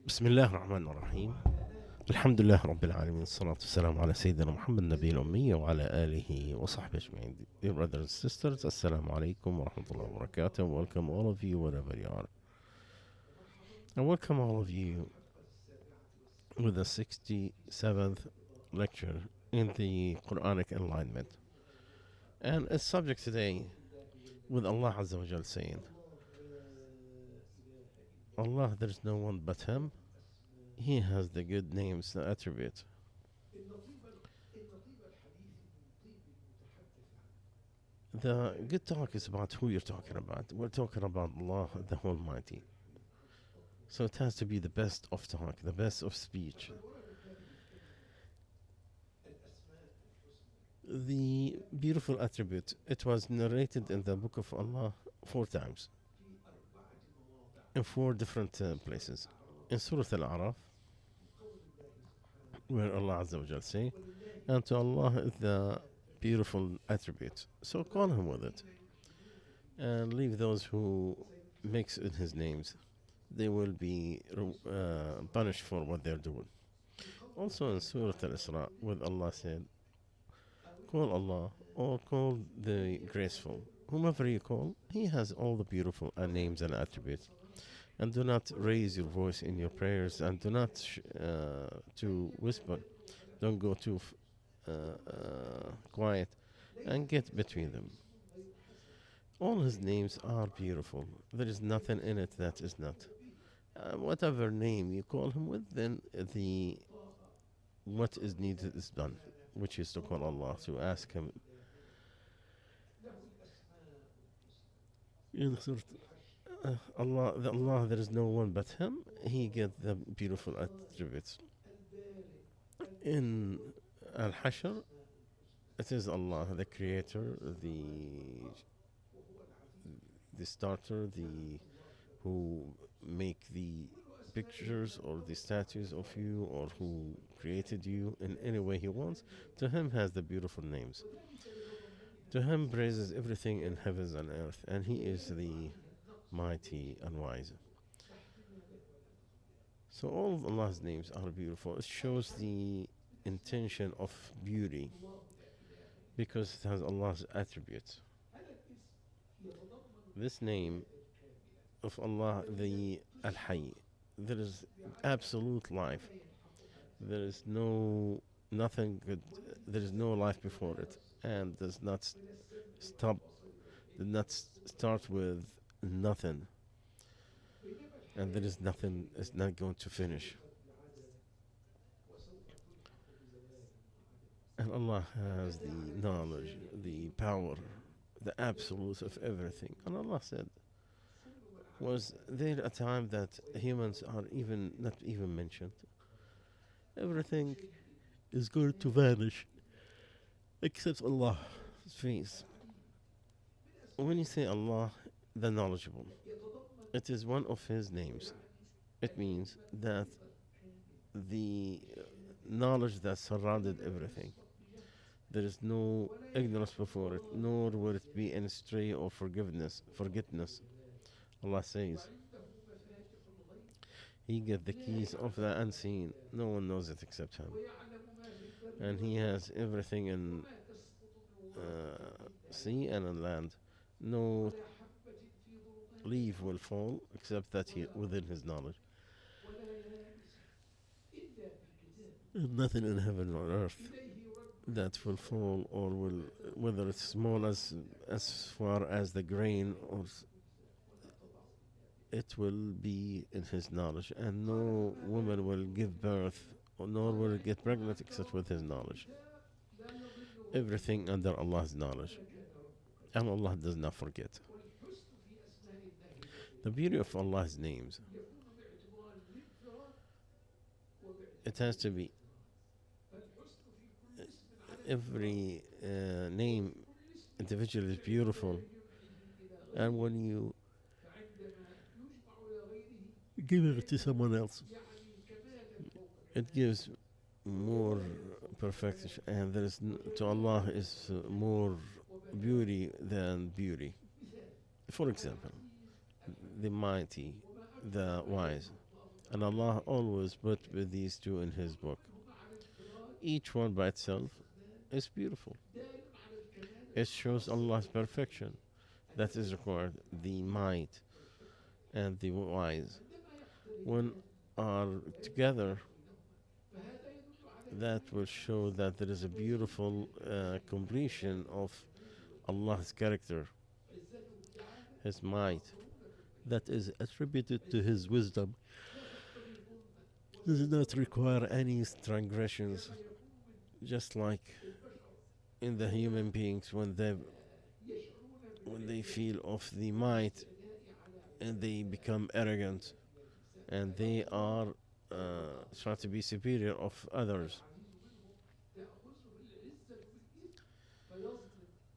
بسم الله الرحمن الرحيم. الحمد لله رب العالمين، الصلاة والسلام على سيدنا محمد النبي الأمي وعلى آله وصحبه أجمعين. Dear brothers and sisters, Assalamu alaikum wa rahmatullahi wa barakatuh. Welcome all of you wherever you are. And welcome all of you with the 67th lecture in the Quranic Enlightenment. And its subject today with Allah Azza wa Jal saying, Allah, there is no one but Him. He has the good names, the attributes. The good talk is about who you're talking about. We're talking about Allah, the Almighty. So it has to be the best of talk, the best of speech. The beautiful attribute, it was narrated in the book of Allah 4 times, in 4 different places. In Surah Al-A'raf, where Allah Azza wa Jal say, and to Allah is the beautiful attribute. So call Him with it. And leave those who mix in His names. They will be punished for what they're doing. Also in Surah Al-Isra, with Allah said, call Allah or call the graceful. Whomever you call, He has all the beautiful names and attributes. And do not raise your voice in your prayers, and do not to whisper. Don't go too quiet, and get between them. All His names are beautiful. There is nothing in it that is not. Whatever name you call Him with, then what is needed is done, which is to call Allah, to ask Him. Allah, there is no one but Him. He gets the beautiful attributes. In Al-Hashr, it is Allah, the creator, the starter, who make the pictures or the statues of you, or who created you in any way He wants. To Him has the beautiful names. To Him praises everything in heavens and earth, and He is the mighty and wise. So all of Allah's names are beautiful. It shows the intention of beauty, because it has Allah's attributes. This name of Allah, the Al-Hayy, there is absolute life. There is nothing good. There is no life before it, and does not stop. Did not start with nothing, and there is nothing. It's not going to finish. And Allah has the knowledge, the power, the absolute of everything. And Allah said, was there a time that humans are not even mentioned? Everything is going to vanish except Allah's face. When you say Allah, the knowledgeable, it is one of His names. It means that the knowledge that surrounded everything. There is no ignorance before it, nor will it be any stray or forgetness. Allah says, He gets the keys of the unseen. No one knows it except Him. And He has everything in sea and on land. No leaf will fall except that within His knowledge. And nothing in heaven or earth that will fall, or will, whether it's small as far as the grain, or it will be in His knowledge. And no woman will give birth, or nor will get pregnant except with His knowledge. Everything under Allah's knowledge, and Allah does not forget. The beauty of Allah's names, it has to be every name individually is beautiful, and when you give it to someone else, it gives more perfection, and there is to Allah is more beauty than beauty. For example, the mighty, the wise. And Allah always put with these two in His book. Each one by itself is beautiful. It shows Allah's perfection that is required, the might and the wise. When are together, that will show that there is a beautiful completion of Allah's character, His might, that is attributed to His wisdom. Does not require any transgressions, just like in the human beings when they feel of the might and they become arrogant and they are try to be superior of others.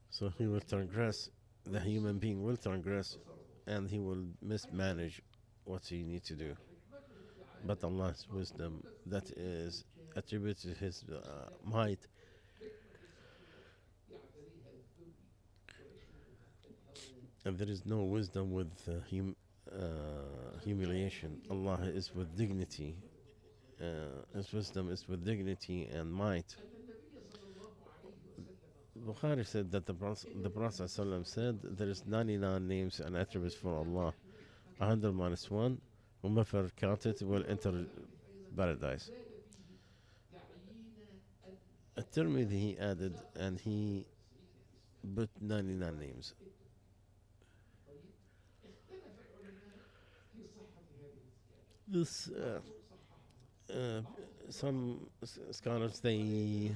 So he will transgress, the human being will transgress, and he will mismanage what he needs to do. But Allah's wisdom, that is attributed to His might, and there is no wisdom with humiliation. Allah is with dignity. His wisdom is with dignity and might. Bukhari said that the Prophet ﷺ said there is 99 names and attributes for Allah. 100 minus 1, whomever counted will enter paradise. At-Tirmidhi he added, and he put 99 names. This some scholars they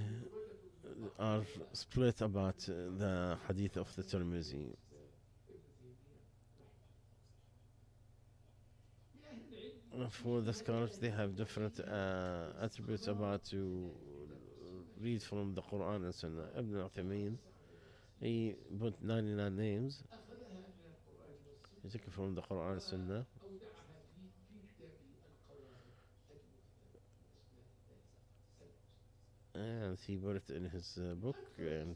are split about the hadith of the Tirmidhi. For the scholars, they have different attributes about to read from the Quran and Sunnah. Ibn Uthaymeen, he put 99 names. He took it from the Quran and Sunnah. And he put it in his book, and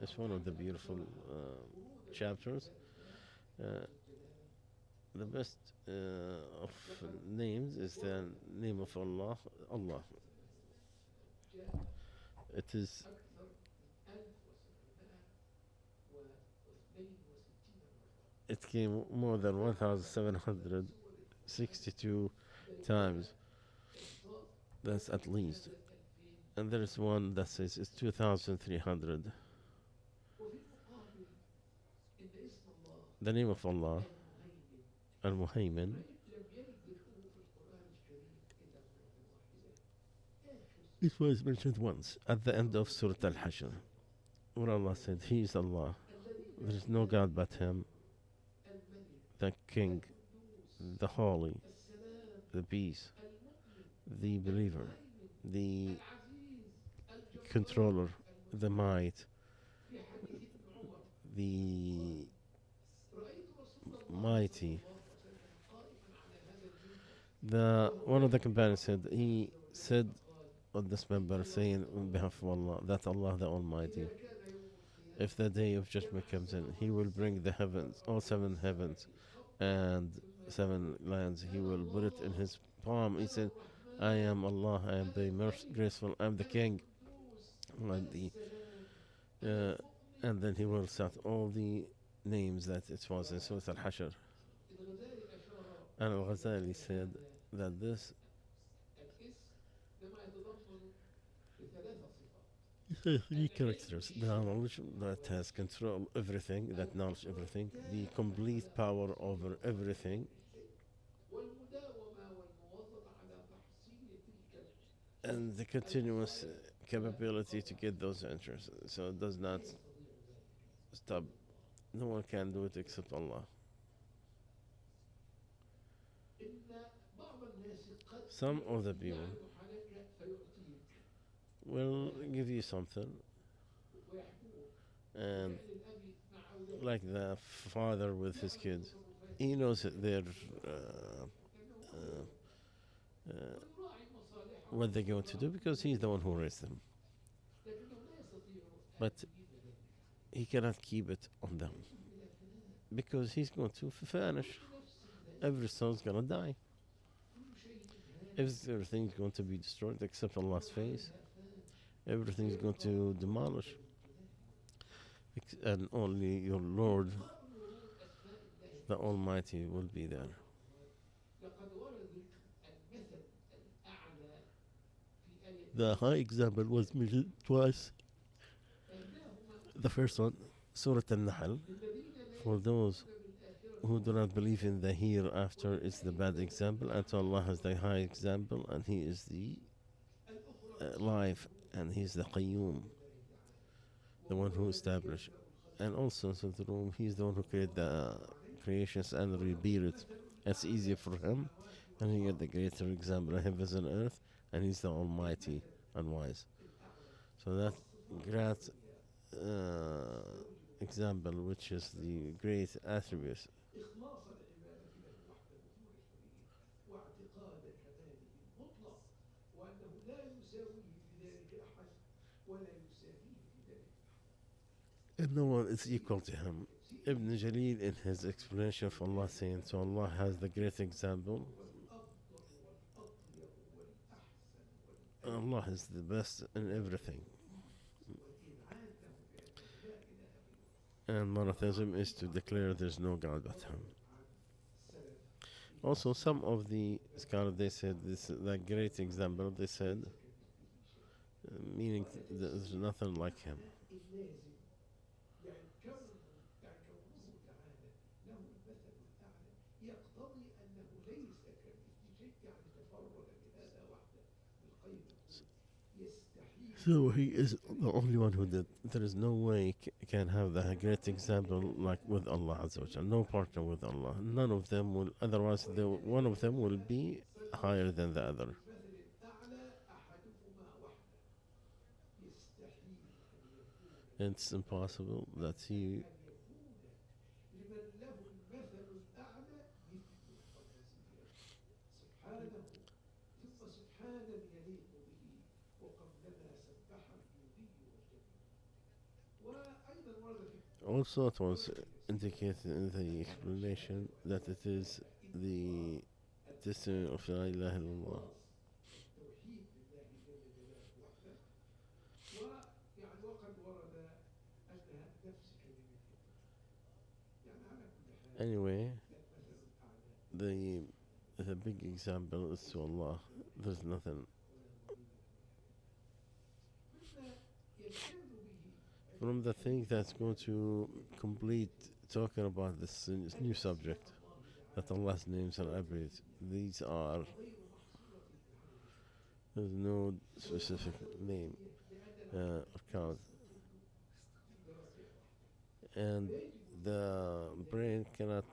it's one of the beautiful chapters. The best of names is the name of Allah, Allah. It is it came more than 1,762 times. That's at least. And there is one that says it's 2,300. The name of Allah, Al-Muhaymin, it was mentioned once at the end of Surah Al-Hashr, where Allah said, He is Allah, there is no God but Him, the King, the Holy, the Peace, the Believer, the Controller, the Might, the Mighty. One of the companions said, he said on this member, saying on behalf of Allah, that Allah the Almighty, if the day of judgment comes in, He will bring the heavens, all 7 heavens and 7 lands. He will put it in His palm. He said, I am Allah, I am the graceful, I am the King. And then He will start all the names that it was in Surah Al-Hashr. And Al-Ghazali said that this is 3 characters: the knowledge that has control everything, that knowledge everything, the complete power over everything, and the continuous capability to get those answers. So it does not stop. No one can do it except Allah. Some of the people will give you something, and like the father with his kids, he knows that they're what they're going to do because he's the one who raised them. But he cannot keep it on them because he's going to vanish. every soul's gonna die. Everything's going to be destroyed except Allah's face. Everything's going to demolish, and only your Lord, the Almighty, will be there. The high example was mentioned twice. The first one, Surah Al-Nahl. For those who do not believe in the hereafter, is the bad example, and so Allah has the high example, and He is the life, and He is the Qayyum, the one who established. And also, so the room, He's the one who created the creations and rebuild it. It's easier for Him, and He had the greater example of heavens and earth, and He's the Almighty and wise. So that great example, which is the great attributes. And no one is equal to him. Ibn Jalil, in his explanation of Allah, saying, so Allah has the great example. Allah is the best in everything. And monotheism is to declare there's no God but Him. Also, some of the scholars, they said this the great example. They said, meaning there's nothing like Him. So He is the only one who did. There is no way can have the great example like with Allah Azza wa Jalla. No partner with Allah. None of them will. Otherwise, one of them will be higher than the other. It's impossible that He. Also, it was indicated in the explanation that it is the testimony of La ilaha illallah. Anyway, the big example is to Allah. There's nothing. From the thing that's going to complete talking about this new subject, that Allah's names and attributes, these are, there's no specific name or count, and the brain cannot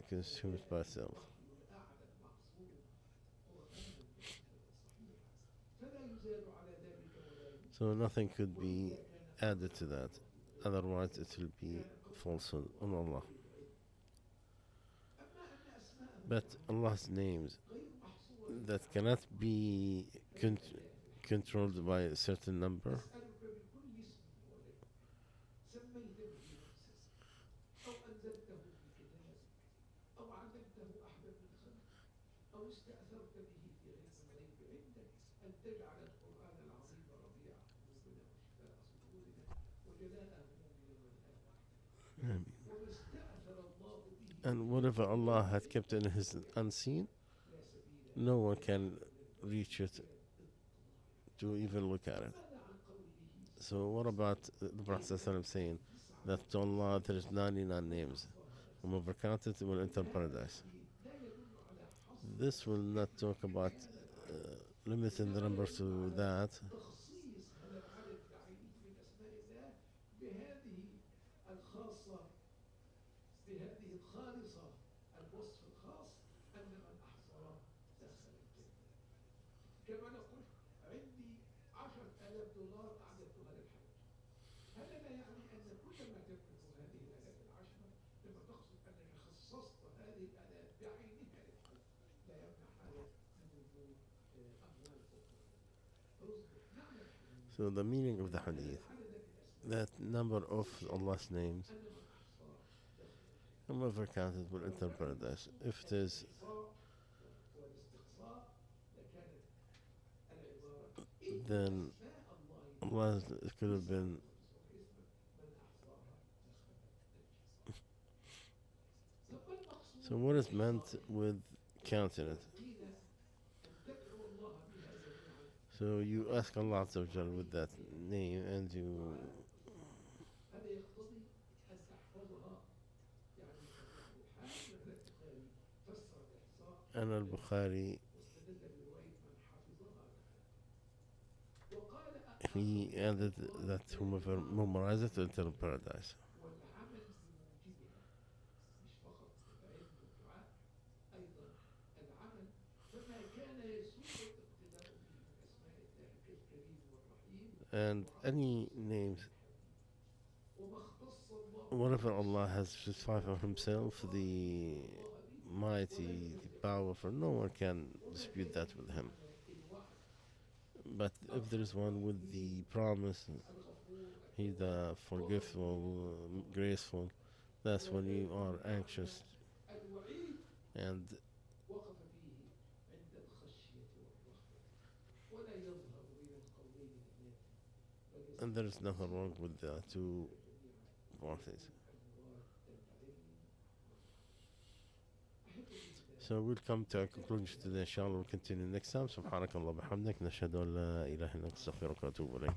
consume it by itself. So nothing could be added to that, otherwise it will be falsehood on Allah. But Allah's names that cannot be controlled by a certain number. And whatever Allah had kept in His unseen, no one can reach it to even look at it. So what about the Prophet ﷺ saying that to Allah there is 99 names, whoever counts it will enter paradise? This will not talk about limiting the number to that. So the meaning of the hadith, that number of Allah's names whoever counted will enter paradise. If it is, then Allah, it could have been. So what is meant with counting it? So you ask Allah Azza wa Jal with that name, and you, and al-Bukhari, he added that whomever memorizes it will enter paradise. And any names, whatever Allah has justified for himself, the mighty, the powerful, no one can dispute that with him. But if there is one with the promise, he's the forgiveful, graceful, that's when you are anxious, and there is nothing wrong with the two parties. So we'll come to a conclusion today, inshallah. We'll continue next time. سبحانك اللهم وبحمدك نشهد أن لا إله إلا أنت نستغفرك ونتوب إليك.